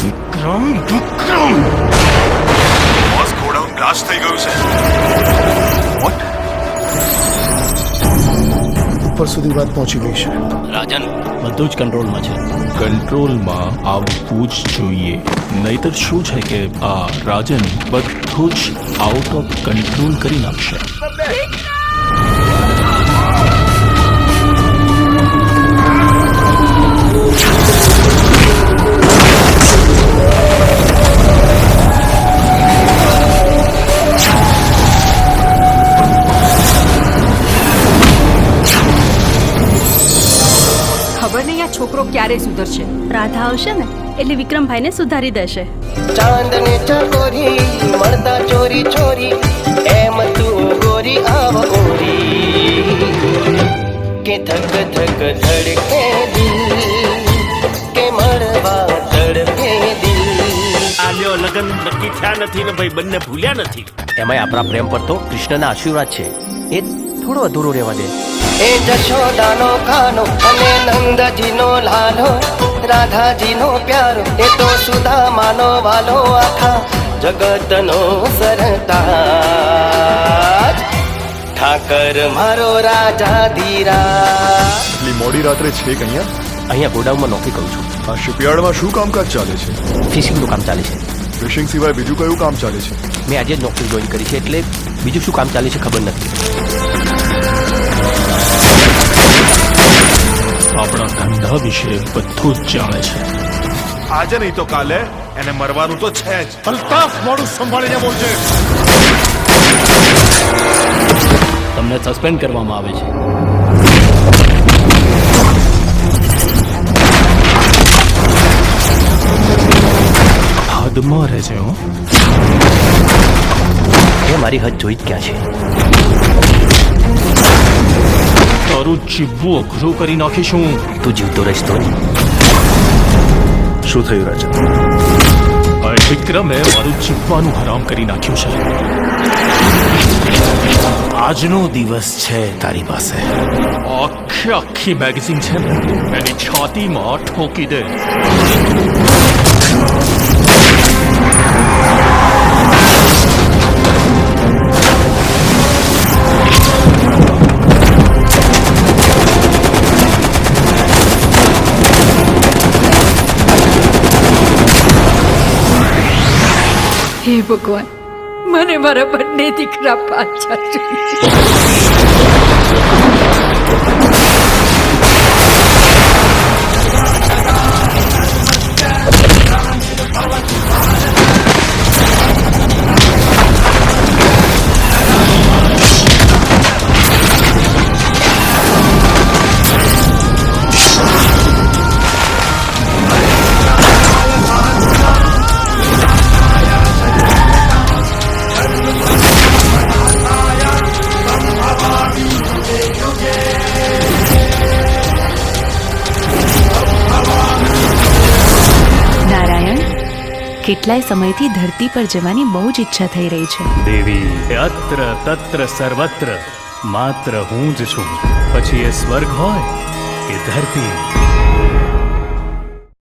વિક્રમ વિક્રમ boss godown blast થઈ ગયું છે. વોટ? ઉપર સુધી વાત પહોંચી ગઈ છે. રાજન બધું જ કંટ્રોલમાં છે. કંટ્રોલમાં આવવું જ જોઈએ, નહીતર શું છે કે આ રાજન બધું જ આઉટ ઓફ કંટ્રોલ કરી નાખશે. ખબર નહીં આ છોકરો ક્યારે સુધરશે. રાધા આવશે ને એટલે વિક્રમભાઈને સુધારી દેશે. ચાંદને ચકોરી મળતા ચોરી ચોરી એમ તું ગોરી આવ ગોરી કે ધક ધક ધડકે દિલ કે મળવા તડપે દિલ. આલ્યો લગન નક્કી થયા નથી ને ભાઈ બંને ભૂલ્યા નથી. એમાંય આપણા પ્રેમ પર તો કૃષ્ણના આશીર્વાદ છે, એ થોડો અધૂરો રહેવા દે. એ જશોદાનો ખાનો અને નંદજીનો લાલો, રાધાજીનો પ્યારો એ તો સુદામાનો વાલો, આખા જગતનો સરતાજ ઠાકર મારો રાજા ધીરા. એટલી મોડી રાત્રે છે કે અહીંયા? અહીંયા ગોડાઉનમાં નોકરી કરું છું. આ શિપયાર્ડમાં શું કામકાજ ચાલે છે? ફિશિંગનું કામ ચાલે છે. ફિશિંગ સિવાય બીજું કયું કામ ચાલે છે? મેં આજે જ નોકરી જોઈન કરી છે એટલે બીજું શું કામ ચાલે છે ખબર નથી. આપણા ધંધા વિશે બધું જ જાણે છે. આજે નહીં તો કાલે એને મરવાનું તો છે જ. અલ્તાફ, મોડું સંભાળીને બોલજે. તમને સસ્પેન્ડ કરવામાં આવે છે. હદમાં રહેજે હો. એ મારી હદ જોઈ જ ક્યાં છે. તારું જીવવું અઘરું કરી નાખીશું. તું જીવતો રહીશ તો. શું થયું રાજન? આ વિક્રમે મારું જીવવાનું હરામ કરી નાખ્યું છે. આજનો દિવસ છે તારી પાસે. આખી મેગેઝિન છે ને એની છાતીમાં ઠોકી દે. હે ભગવાન, મને મારા બંને દીકરા પાછા જોઈએ. કેટલાય સમયથી ધરતી પર જવાની બહુ જ ઈચ્છા થઈ રહી છે. દેવી અત્ર તત્ર સર્વત્ર માત્ર હું જ છું. પછી એ સ્વર્ગ હોય કે ધરતી.